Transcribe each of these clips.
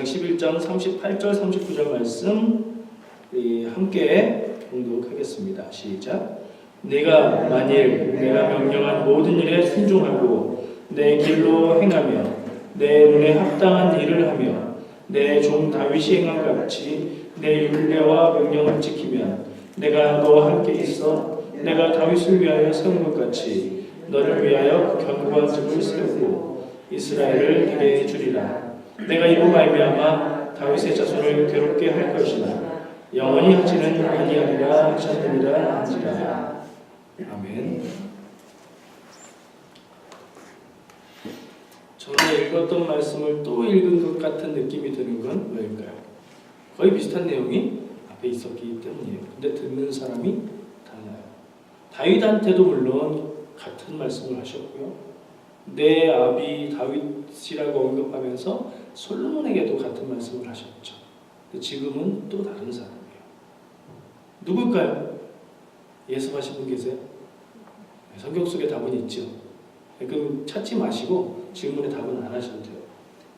11장 38절 39절 말씀 함께 봉독하겠습니다. 시작. 내가 만일 내가 명령한 모든 일에 순종하고 내 길로 행하며 내 눈에 합당한 일을 하며 내 종 다윗이 행한 것 같이 내 율례와 명령을 지키면 내가 너와 함께 있어 내가 다윗을 위하여 세운 것 같이 너를 위하여 견고한 집을 세우고 이스라엘을 되게 주리라. 내가 이로 말미암아 다윗의 자손을 괴롭게 할 것이나 영원히 하지는 아니하리라 하셨느니라 한지라. 아멘. 전에 읽었던 말씀을 또 읽은 것 같은 느낌이 드는 건 왜일까요? 거의 비슷한 내용이 앞에 있었기 때문이에요. 근데 듣는 사람이 달라요. 다윗한테도 물론 같은 말씀을 하셨고요. 내 아비 다윗이라고 언급하면서 솔로몬에게도 같은 말씀을 하셨죠. 지금은 또 다른 사람이에요. 누굴까요? 예습하신 분 계세요? 성경 속에 답은 있죠. 그럼 찾지 마시고 질문에 답은 안 하셔도 돼요.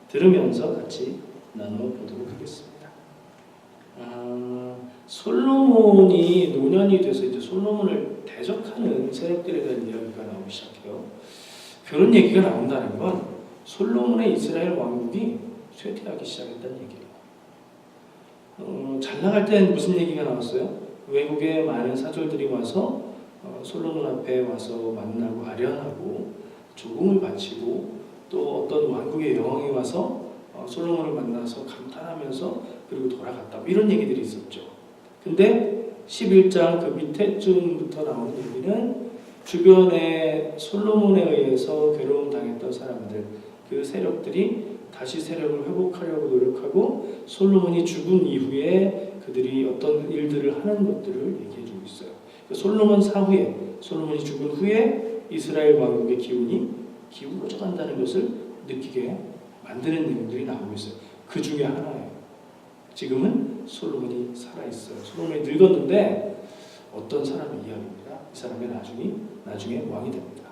들으면서 같이 나눠보도록 하겠습니다. 솔로몬이 노년이 돼서 이제 솔로몬을 대적하는 세력들에 대한 이야기가 나오기 시작해요. 그런 얘기가 나온다는 건 솔로몬의 이스라엘 왕국이 쇠퇴하기 시작했다는 얘기예요. 잘 나갈 땐 무슨 얘기가 나왔어요? 외국의 많은 사절들이 와서 솔로몬 앞에 와서 만나고 아련하고 조공을 바치고 또 어떤 왕국의 여왕이 와서 솔로몬을 만나서 감탄하면서 그리고 돌아갔다. 이런 얘기들이 있었죠. 근데 11장 그 밑에쯤부터 나오는 얘기는 주변에 솔로몬에 의해서 괴로움 당했던 사람들, 그 세력들이 다시 세력을 회복하려고 노력하고 솔로몬이 죽은 이후에 그들이 어떤 일들을 하는 것들을 얘기해주고 있어요. 솔로몬 사후에, 솔로몬이 죽은 후에 이스라엘 왕국의 기운이 기울어져 간다는 것을 느끼게 만드는 내용들이 나오고 있어요. 그 중에 하나예요. 지금은 솔로몬이 살아있어요. 솔로몬이 늙었는데 어떤 사람의 이야기입니다. 이 사람의 나중에 왕이 됩니다.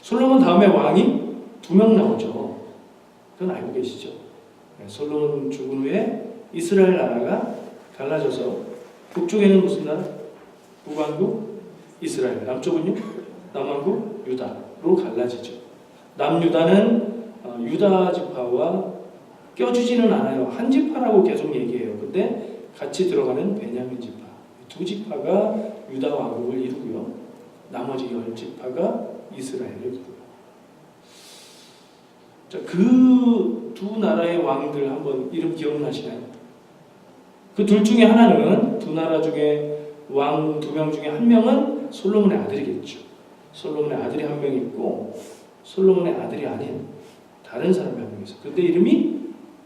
솔로몬 다음에 왕이 2명 나오죠. 그건 알고 계시죠? 솔로몬 죽은 후에 이스라엘 나라가 갈라져서 북쪽에는 무슨 나라? 북왕국 이스라엘, 남쪽은요? 남왕국 유다로 갈라지죠. 남유다는 유다 지파와 껴주지는 않아요. 한 지파라고 계속 얘기해요. 근데 같이 들어가는 베냐민 지파, 두 지파가 유다 왕국을 이루고요. 나머지 10지파가 이스라엘을 이루고요. 자, 그 두 나라의 왕들 한번 이름 기억나시나요? 그 둘 중에 하나는 두 나라 중에 왕 2명 중에 한 명은 솔로몬의 아들이겠죠. 솔로몬의 아들이 한 명 있고 솔로몬의 아들이 아닌 다른 사람이 한 명 있어요. 근데 이름이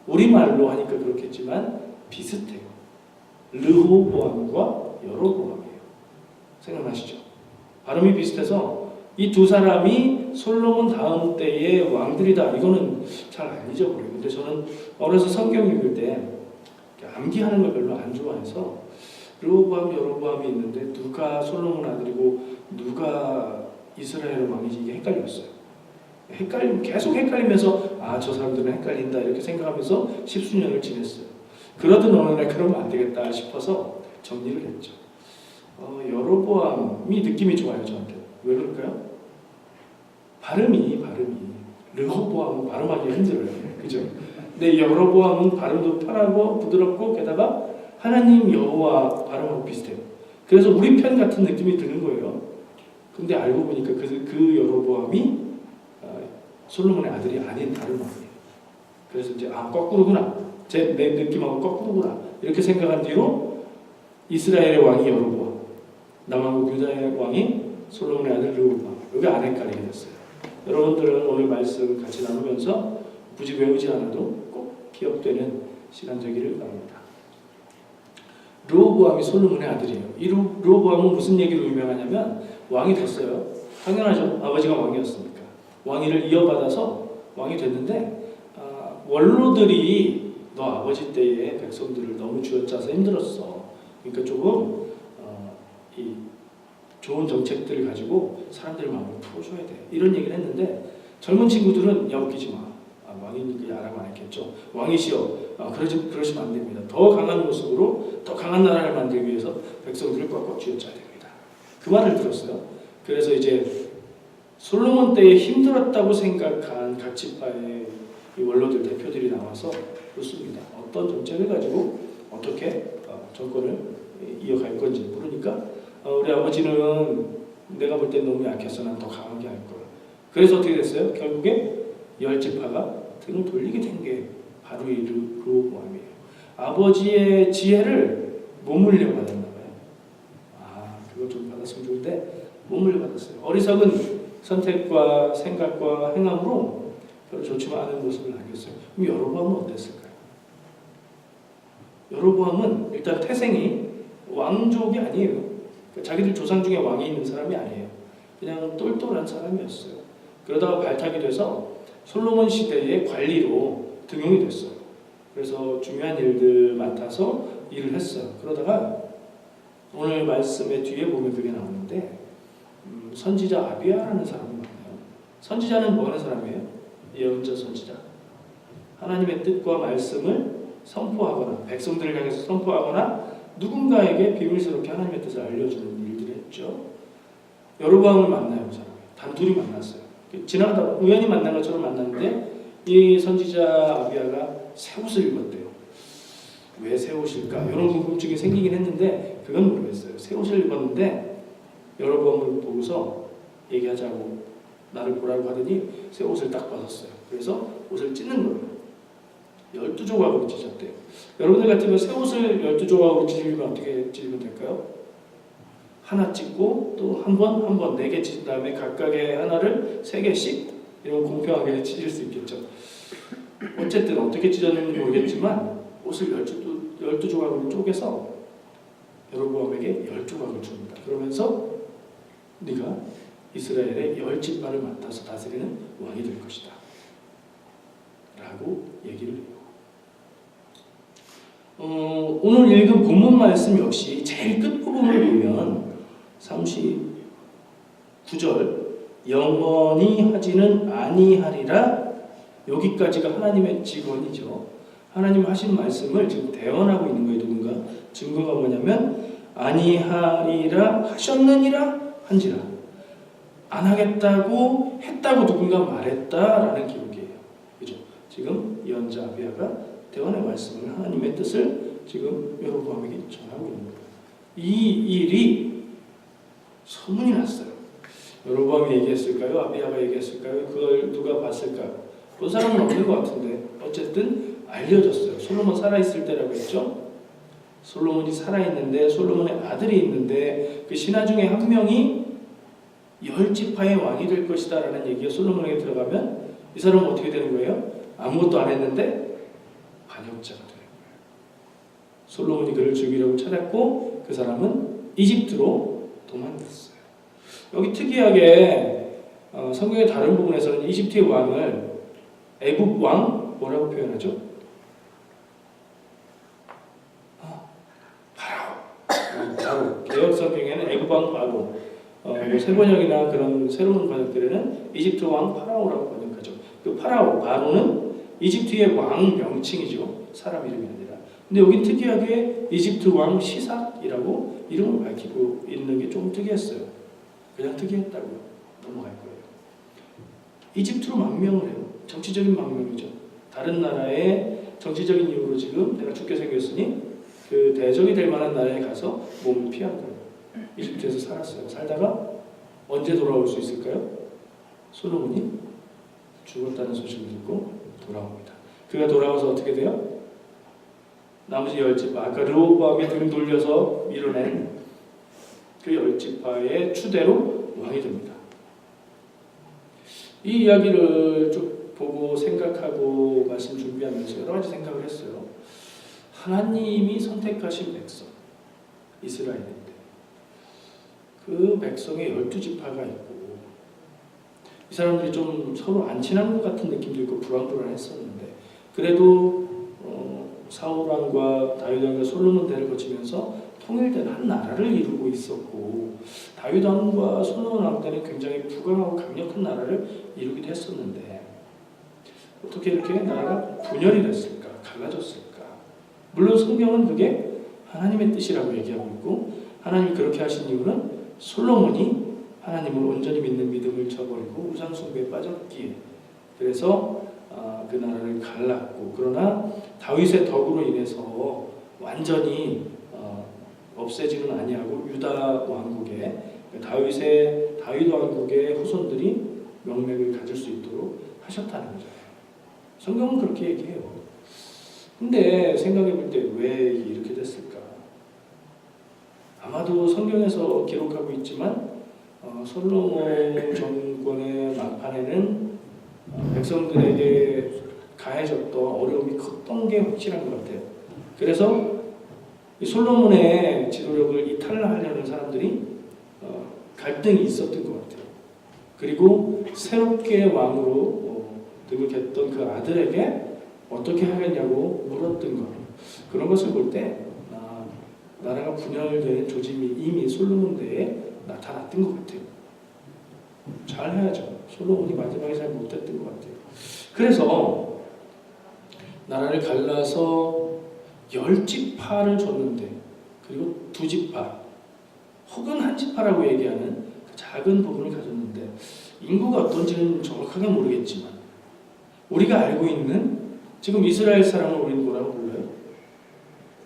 우리말로 하니까 그렇겠지만 비슷해요. 르호보암과 여로보암이에요. 생각나시죠? 발음이 비슷해서 이 두 사람이 솔로몬 다음 때의 왕들이다. 이거는 잘 안 잊어버려요. 근데 저는 어려서 성경 읽을 때 암기하는 걸 별로 안 좋아해서 르호보암, 여로보암이 있는데 누가 솔로몬 아들이고 누가 이스라엘 왕이지 이게 헷갈렸어요. 계속 헷갈리면서 저 사람들은 헷갈린다 이렇게 생각하면서 십수년을 지냈어요. 그러던 어느 날 그러면 안 되겠다 싶어서 정리를 했죠. 여로보암이 느낌이 좋아요. 저한테. 왜 그럴까요? 발음이 르호보암은 발음하기 힘들어요. 그죠? 근데 여로보암은 발음도 편하고 부드럽고 게다가 하나님 여호와 발음하고 비슷해요. 그래서 우리 편 같은 느낌이 드는 거예요. 근데 알고 보니까 그 여로보암이 솔로몬의 아들이 아닌 다른 왕이에요. 그래서 이제 거꾸로구나. 내 느낌하고 거꾸로구나. 이렇게 생각한 뒤로 이스라엘의 왕이 여로보암, 남왕국 유다의 왕이 솔로몬의 아들 르호보암. 여기 안 헷갈리게 됐어요. 여러분들은 오늘 말씀 같이 나누면서 굳이 외우지 않아도 꼭 기억되는 시간 되기를 바랍니다. 르호보암이 솔로몬의 아들이에요. 이 르호보암은 무슨 얘기로 유명하냐면 왕이 됐어요. 당연하죠. 아버지가 왕이었으니까. 왕위를 이어받아서 왕이 됐는데 원로들이 너 아버지 때의 백성들을 너무 쥐어짜서 힘들었어. 그러니까 조금 이 좋은 정책들을 가지고 사람들의 마음을 풀어줘야 돼. 이런 얘기를 했는데 젊은 친구들은 야 웃기지 마. 왕이니까 야라고 안 했겠죠. 왕이시여 그러시면 안 됩니다. 더 강한 모습으로 더 강한 나라를 만들기 위해서 백성들을 꽉꽉 쥐어짜야 됩니다. 그 말을 들었어요. 그래서 이제 솔로몬 때에 힘들었다고 생각한 각 지파의 이 원로들 대표들이 나와서 묻습니다. 어떤 정책을 가지고 어떻게 정권을 이어갈 건지 모르니까 우리 아버지는 내가 볼 때 너무 약해서 난 더 강하게 할 거야. 그래서 어떻게 됐어요? 결국에 10지파가 등을 돌리게 된 게 바로 이 르호보암이에요. 아버지의 지혜를 못 물려받았나 봐요. 그거 좀 받았으면 좋은데 못 물려받았어요. 어리석은 선택과 생각과 행함으로 별로 좋지 않은 모습을 남겼어요. 그럼 여로보암은 어땠을까요? 여로보암은 일단 태생이 왕족이 아니에요. 그러니까 자기들 조상 중에 왕이 있는 사람이 아니에요. 그냥 똘똘한 사람이었어요. 그러다가 발탁이 돼서 솔로몬 시대의 관리로 등용이 됐어요. 그래서 중요한 일들 맡아서 일을 했어요. 그러다가 오늘 말씀의 뒤에 보면 그게 나오는데 선지자 아비야라는 사람이 많아요. 선지자는 뭐 하는 사람이에요? 예언자 선지자. 하나님의 뜻과 말씀을 선포하거나 백성들을 향해서 선포하거나 누군가에게 비밀스럽게 하나님의 뜻을 알려주는 일들을 했죠. 여로보암을 만나요. 그 사람이. 단둘이 만났어요. 지나가다 우연히 만난 것처럼 만났는데 이 선지자 아비야가 새 옷을 입었대요. 왜 새 옷일까? 이런 궁금증이 생기긴 했는데 그건 모르겠어요. 새 옷을 입었는데 여로보암을 보고서 얘기하자고 나를 보라고 하더니 새 옷을 딱 벗었어요. 그래서 옷을 찢는 거예요. 12조각으로 찢었대요. 여러분들 같으면 새 옷을 12조각으로 찢으면 어떻게 찢으면 될까요? 하나 찢고 또 한 번 4개 찢은 다음에 각각의 하나를 3개씩 이런 공평하게 찢을 수 있겠죠. 어쨌든 어떻게 찢었는지 모르겠지만 옷을 12조각으로 쪼개서 여로보암에게 10조각을 줍니다. 그러면서 네가 이스라엘의 10지파를 맡아서 다스리는 왕이 될 것이다 라고 얘기를 해요. 오늘 읽은 본문 말씀 역시 제일 끝부분을 보면 39절 영원히 하지는 아니하리라, 여기까지가 하나님의 직언이죠. 하나님 하신 말씀을 지금 대언하고 있는 거예요. 누군가 증거가 뭐냐면 아니하리라 하셨느니라 한지라, 안 하겠다고 했다고 누군가 말했다라는 기록이에요. 그죠? 지금 예언자 아비야가 대언의 말씀을, 하나님의 뜻을 지금 여로보암에게 전하고 있는 거예요. 이 일이 소문이 났어요. 여로보암이 얘기했을까요? 아비야가 얘기했을까요? 그걸 누가 봤을까요? 본 사람은 없는 것 같은데 어쨌든 알려졌어요. 솔로몬 살아있을 때라고 했죠. 솔로몬이 살아있는데 솔로몬의 아들이 있는데 그 신하 중에 한 명이 10지파의 왕이 될 것이다 라는 얘기가 솔로몬에게 들어가면 이 사람은 어떻게 되는 거예요? 아무것도 안 했는데 반역자가 되는 거예요. 솔로몬이 그를 죽이려고 찾았고 그 사람은 이집트로 도망갔어요. 여기 특이하게 성경의 다른 부분에서는 이집트의 왕을 애굽 왕 뭐라고 표현하죠? 바로. 개혁 성경에는 애굽 왕 바로, 새 번역이나 그런 새로운 번역들에는 이집트 왕 파라오라고 번역하죠. 그 파라오, 바로는 이집트의 왕 명칭이죠. 사람 이름이 아니라. 근데 여기 특이하게 이집트 왕 시삭이라고 이름을 밝히고 있는 게 좀 특이했어요. 그냥 특이했다고요. 넘어갈 거예요. 이집트로 망명을 해요. 정치적인 망명이죠. 다른 나라의 정치적인 이유로 지금 내가 죽게 생겼으니 그 대적이 될 만한 나라에 가서 몸을 피한 거예요. 이집트에서 살았어요. 살다가 언제 돌아올 수 있을까요? 솔로몬이 죽었다는 소식을 듣고 돌아옵니다. 그가 돌아와서 어떻게 돼요? 나머지 10지파, 아까 르호보암이 등 돌려서 밀어낸 그 10지파의 추대로 왕이 됩니다. 이 이야기를 쭉 보고 생각하고 말씀 준비하면서 여러 가지 생각을 했어요. 하나님이 선택하신 백성, 이스라엘인데 그 백성의 12지파가 있고 이 사람들이 좀 서로 안 친한 것 같은 느낌도 있고 불안불안했었는데 그래도 사울왕과 다윗왕과 솔로몬 대를 거치면서 통일된 한 나라를 이루고 있었고 다윗왕과 솔로몬 왕 때는 굉장히 부강하고 강력한 나라를 이루기도 했었는데 어떻게 이렇게 나라가 분열이 됐을까? 갈라졌을까? 물론 성경은 그게 하나님의 뜻이라고 얘기하고 있고 하나님이 그렇게 하신 이유는 솔로몬이 하나님을 온전히 믿는 믿음을 저버리고 우상 숭배에 빠졌기에 그래서 그 나라를 갈랐고 그러나 다윗의 덕으로 인해서 완전히 없애지는 아니하고 유다 왕국에 다윗 왕국의 후손들이 명맥을 가질 수 있도록 하셨다는 거죠. 성경은 그렇게 얘기해요. 근데 생각해 볼 때 왜 이렇게 됐을까? 아마도 성경에서 기록하고 있지만 솔로몬 정권의 막판에는 백성들에게 가해졌던 어려움이 컸던 게 확실한 것 같아요. 그래서 이 솔로몬의 지도력을 이탈하려는 사람들이 갈등이 있었던 것 같아요. 그리고 새롭게 왕으로 등극했던 그 아들에게 어떻게 하겠냐고 물었던 것. 그런 것을 볼 때 나라가 분열되는 조짐이 이미 솔로몬 때에 나타났던 것 같아요. 잘 해야죠. 솔로몬이 마지막에 잘 못했던 것 같아요. 그래서 나라를 갈라서 10지파를 줬는데 그리고 2지파 혹은 1지파라고 얘기하는 그 작은 부분을 가졌는데 인구가 어떤지는 정확하게 모르겠지만 우리가 알고 있는 지금 이스라엘 사람을 우리는 뭐라고 불러요?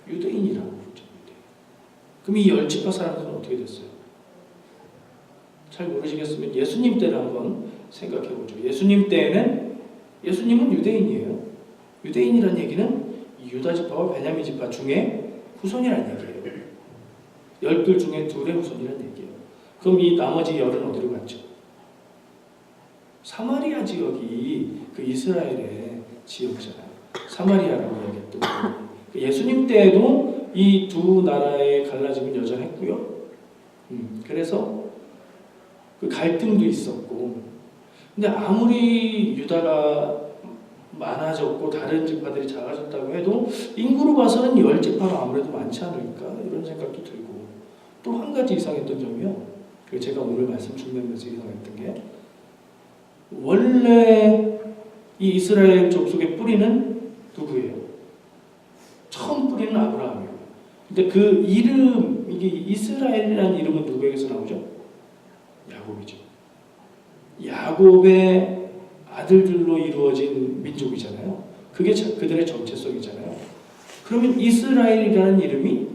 유대인이라고 부르죠. 그럼 이 10지파 사람들은 어떻게 됐어요? 잘 모르시겠으면 예수님 때를 한번 생각해 보죠. 예수님 때에는 예수님은 유대인이에요. 유대인이라는 얘기는 유다 지파와 베냐민 지파 중에 후손이라는 얘기예요. 10둘 중에 2의 후손이라는 얘기예요. 그럼 이 나머지 10은 어디로 갔죠? 사마리아 지역이 그 이스라엘의 지역이잖아요. 사마리아라고 얘기했던 거예요. 예수님 때에도 이 2 나라의 갈라짐은 여전했고요. 그래서 그 갈등도 있었고 근데 아무리 유다가 많아졌고 다른 지파들이 작아졌다고 해도 인구로 봐서는 10지파가 아무래도 많지 않을까 이런 생각도 들고 또 한 가지 이상했던 점이요. 제가 오늘 말씀 준비하면서 이상했던 게 원래 이 이스라엘 족속의 뿌리는 누구예요? 처음 뿌리는 아브라함이에요. 근데 그 이름 이게 이스라엘이라는 이름은 누구에게서 나오죠? 야곱이죠. 야곱의 아들들로 이루어진 민족이잖아요. 그게 그들의 정체성이잖아요. 그러면 이스라엘이라는 이름이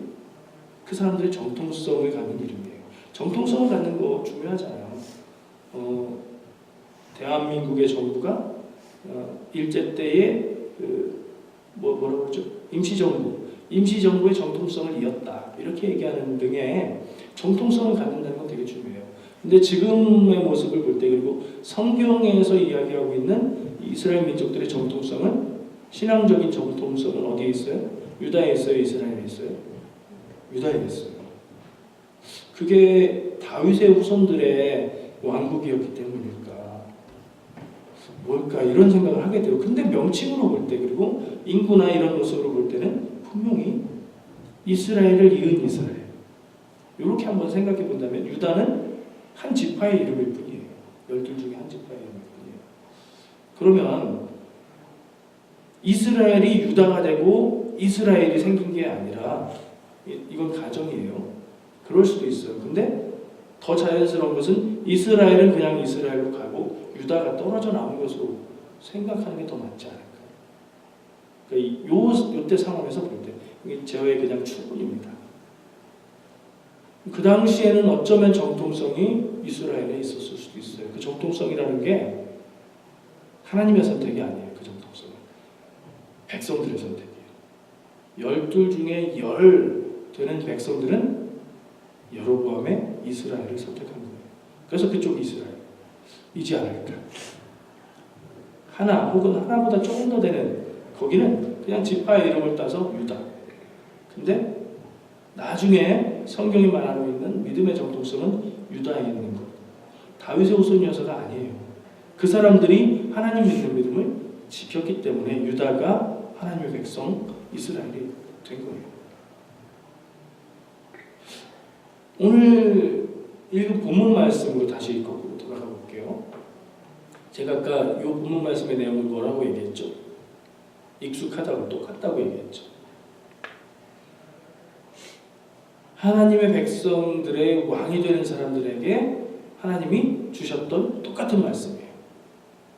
그 사람들의 정통성을 갖는 이름이에요. 정통성을 갖는 거 중요하잖아요. 대한민국의 정부가 일제 때에 뭐라고 그러죠? 임시정부의 정통성을 이었다. 이렇게 얘기하는 등의 정통성을 갖는다는 건 되게 중요해요. 근데 지금의 모습을 볼 때 그리고 성경에서 이야기하고 있는 이스라엘 민족들의 정통성은 신앙적인 정통성은 어디에 있어요? 유다에 있어요? 이스라엘에 있어요? 유다에 있어요. 그게 다윗의 후손들의 왕국이었기 때문일까? 뭘까? 이런 생각을 하게 돼요. 근데 명칭으로 볼 때 그리고 인구나 이런 모습으로 볼 때는 분명히 이스라엘을 이은 이스라엘. 이렇게 한번 생각해 본다면 유다는 한 지파의 이름일 뿐이에요. 12 중에 한 지파의 이름일 뿐이에요. 그러면 이스라엘이 유다가 되고 이스라엘이 생긴 게 아니라 이건 가정이에요. 그럴 수도 있어요. 근데 더 자연스러운 것은 이스라엘은 그냥 이스라엘로 가고 유다가 떨어져 나온 것으로 생각하는 게 더 맞지 않을까. 그러니까 요때 상황에서 볼 때 이게 저의 그냥 추론입니다. 그 당시에는 어쩌면 정통성이 이스라엘에 있었을 수도 있어요. 그 정통성이라는 게 하나님의 선택이 아니에요. 그 정통성은 백성들의 선택이에요. 12 중에 10 되는 백성들은 여로보암의 이스라엘을 선택한 거예요. 그래서 그쪽이 이스라엘이지 않을까. 하나 혹은 하나보다 조금 더 되는 거기는 그냥 지파의 이름을 따서 유다. 근데 나중에 성경이 말하고 있는 믿음의 정통성은 유다에 있는 것. 다윗의 후손이어서가 아니에요. 그 사람들이 하나님 믿는 믿음을 지켰기 때문에 유다가 하나님의 백성 이스라엘이 된 거예요. 오늘 읽은 본문 말씀으로 다시 거꾸로 돌아가 볼게요. 제가 아까 이 본문 말씀의 내용을 뭐라고 얘기했죠? 익숙하다고 똑같다고 얘기했죠. 하나님의 백성들의 왕이 되는 사람들에게 하나님이 주셨던 똑같은 말씀이에요.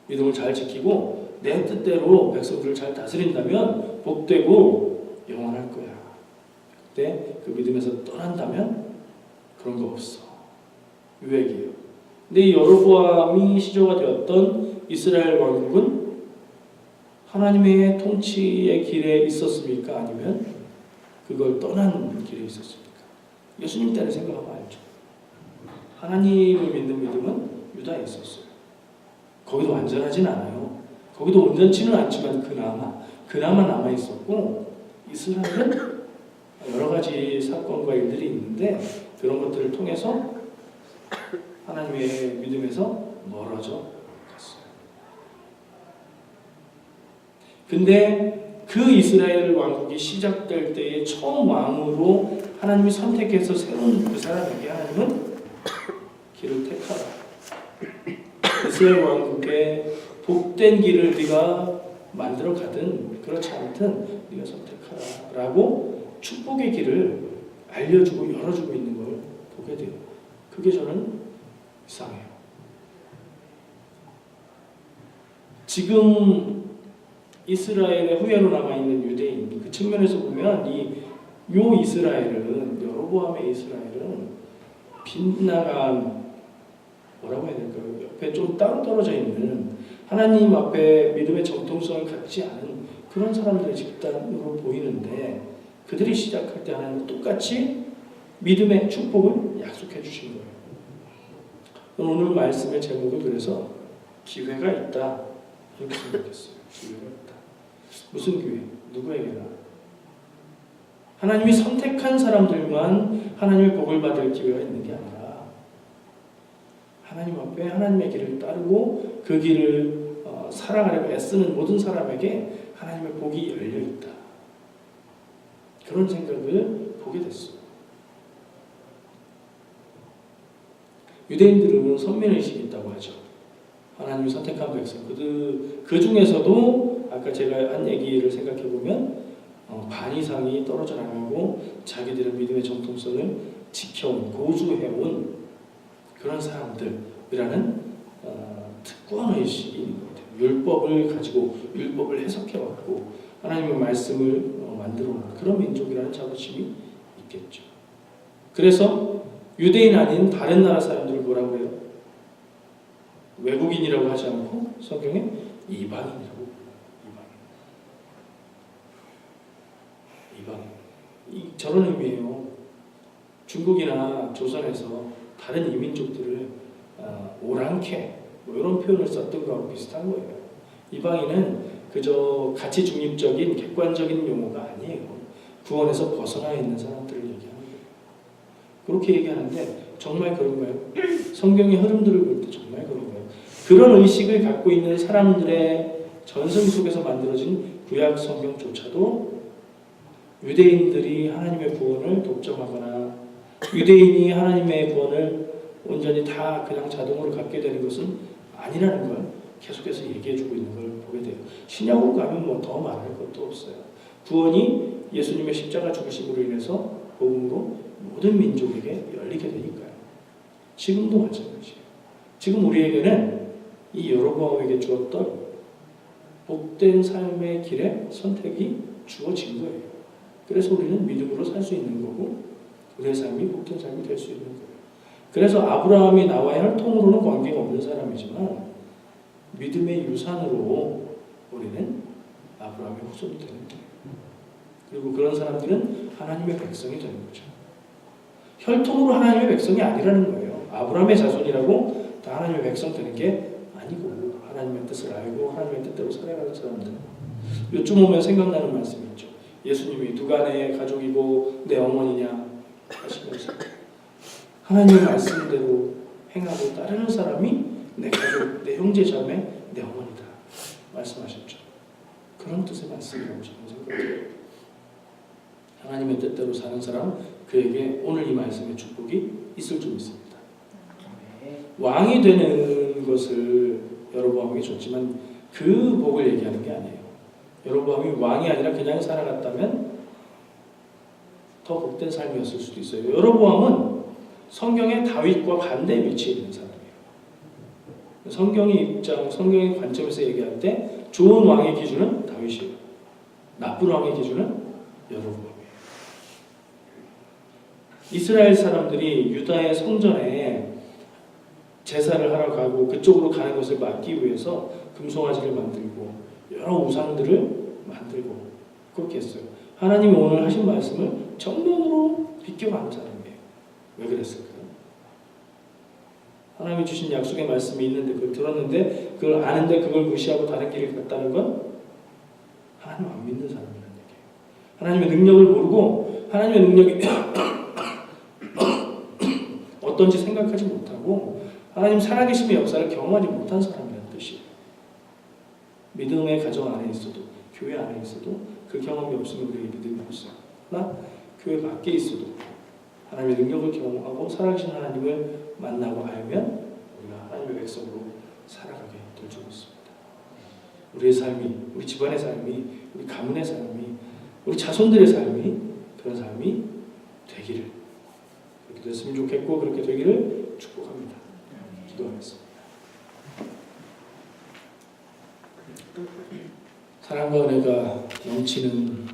믿음을 잘 지키고 내 뜻대로 백성들을 잘 다스린다면 복되고 영원할 거야. 그때 그 믿음에서 떠난다면 그런 거 없어. 유익이에요. 근데 이 여로보암이 시조가 되었던 이스라엘 왕국은 하나님의 통치의 길에 있었습니까? 아니면 그걸 떠난 길에 있었습니까? 예수님 때를 생각하면 알죠. 하나님을 믿는 믿음은 유다에 있었어요. 거기도 완전하진 않아요. 거기도 온전치는 않지만 그나마 남아 있었고, 이스라엘은 여러 가지 사건과 일들이 있는데 그런 것들을 통해서 하나님의 믿음에서 멀어져 갔어요. 근데 그 이스라엘 왕국이 시작될 때에 처음 왕으로 하나님이 선택해서 세운 그 사람에게 하나님은 길을 택하라. 이스라엘 왕국의 복된 길을 네가 만들어 가든 그렇지 않든 네가 선택하라 라고 축복의 길을 알려주고 열어주고 있는 걸 보게 돼요. 그게 저는 이상해요. 지금 이스라엘의 후예로 남아있는 유대인, 그 측면에서 보면 요 이스라엘은, 여로보암의 이스라엘은 빗나간, 뭐라고 해야 될까요? 옆에 좀 따로 떨어져 있는, 하나님 앞에 믿음의 정통성을 갖지 않은 그런 사람들의 집단으로 보이는데, 그들이 시작할 때 하나님은 똑같이 믿음의 축복을 약속해 주신 거예요. 오늘 말씀의 제목을 그래서 기회가 있다 이렇게 생각했어요. 기회가 있다. 무슨 기회? 누구에게나. 하나님이 선택한 사람들만 하나님의 복을 받을 기회가 있는 게 아니라 하나님 앞에 하나님의 길을 따르고 그 길을 살아가려고 애쓰는 모든 사람에게 하나님의 복이 열려 있다. 그런 생각을 보게 됐어요. 유대인들은 선민의식이 있다고 하죠. 하나님이 선택한 백성. 그 중에서도 아까 제가 한 얘기를 생각해 보면 반 이상이 떨어져 나가고 자기들의 믿음의 정통성을 지켜온, 고수해온 그런 사람들이라는 특권의식이 있는 것 같아요. 율법을 가지고 율법을 해석해왔고 하나님의 말씀을 만들어온 그런 민족이라는 자부심이 있겠죠. 그래서 유대인 아닌 다른 나라 사람들을 뭐라고 해요? 외국인이라고 하지 않고 성경에 이방인이라고 불러요. 이방인. 저런 의미예요. 중국이나 조선에서 다른 이민족들을 오랑캐 뭐 이런 표현을 썼던 거하고 비슷한 거예요. 이방인은 그저 가치 중립적인 객관적인 용어가 아니에요. 구원에서 벗어나 있는 사람들을 얘기하는 거예요. 그렇게 얘기하는데 정말 그런가요? 성경의 흐름들을 볼 때 정말 그런가요? 그런 의식을 갖고 있는 사람들의 전승 속에서 만들어진 구약 성경조차도 유대인들이 하나님의 구원을 독점하거나 유대인이 하나님의 구원을 온전히 다 그냥 자동으로 갖게 되는 것은 아니라는 걸 계속해서 얘기해주고 있는 걸 보게 돼요. 신약으로 가면 뭐 더 말할 것도 없어요. 구원이 예수님의 십자가 죽으심으로 인해서 복음으로 모든 민족에게 열리게 되니까요. 지금도 마찬가지예요. 지금 우리에게는 이 여로보암에게 주었던 복된 삶의 길에 선택이 주어진 거예요. 그래서 우리는 믿음으로 살 수 있는 거고 우리의 삶이 복된 삶이 될 수 있는 거예요. 그래서 아브라함이 나와의 혈통으로는 관계가 없는 사람이지만 믿음의 유산으로 우리는 아브라함의 후손이 되는 거예요. 그리고 그런 사람들은 하나님의 백성이 되는 거죠. 혈통으로 하나님의 백성이 아니라는 거예요. 아브라함의 자손이라고 다 하나님의 백성 되는 게 아니고 하나님의 뜻을 알고 하나님의 뜻대로 살아가는 사람들. 요즘 오면 생각나는 말씀이 있죠. 예수님이 누가 내 가족이고 내 어머니냐 하시면서 하나님의 말씀대로 행하고 따르는 사람이 내 가족, 내 형제 자매, 내 어머니다 말씀하셨죠. 그런 뜻의 말씀이라고 저는 생각해요. 하나님의 뜻대로 사는 사람, 그에게 오늘 이 말씀의 축복이 있을 줄 믿습니다. 왕이 되는 것을 여로보암에게 줬지만 그 복을 얘기하는 게 아니에요. 여로보암이 왕이 아니라 그냥 살아갔다면 더 복된 삶이었을 수도 있어요. 여로보암은 성경의 다윗과 반대 위치에 있는 사람이에요. 성경의 관점에서 얘기할 때 좋은 왕의 기준은 다윗이에요. 나쁜 왕의 기준은 여로보암이에요. 이스라엘 사람들이 유다의 성전에 제사를 하러 가고 그쪽으로 가는 것을 막기 위해서 금송아지를 만들고 여러 우상들을 만들고 그렇게 했어요. 하나님이 오늘 하신 말씀을 정면으로 비껴가는 사람이에요. 왜 그랬을까요? 하나님이 주신 약속의 말씀이 있는데 그걸 들었는데 그걸 아는데 그걸 무시하고 다른 길을 갔다는 건 하나님 안 믿는 사람이라는 얘기예요. 하나님의 능력을 모르고 하나님의 능력이 어떤지 생각하지 못하고 하나님 살아계심의 역사를 경험하지 못한 사람이라는 뜻이에요. 믿음의 가정 안에 있어도 교회 안에 있어도 그 경험이 없으면 우리에게 믿음이 없어요. 그러나 교회 밖에 있어도 하나님의 능력을 경험하고 살아계신 하나님을 만나고 알면 우리가 하나님의 백성으로 살아가게 될 줄 믿습니다. 우리의 삶이, 우리 집안의 삶이, 우리 가문의 삶이, 우리 자손들의 삶이 그런 삶이 되기를 그렇게 됐으면 좋겠고 그렇게 되기를 축복합니다. 기도하겠습니다. 사랑과 은혜가 넘치는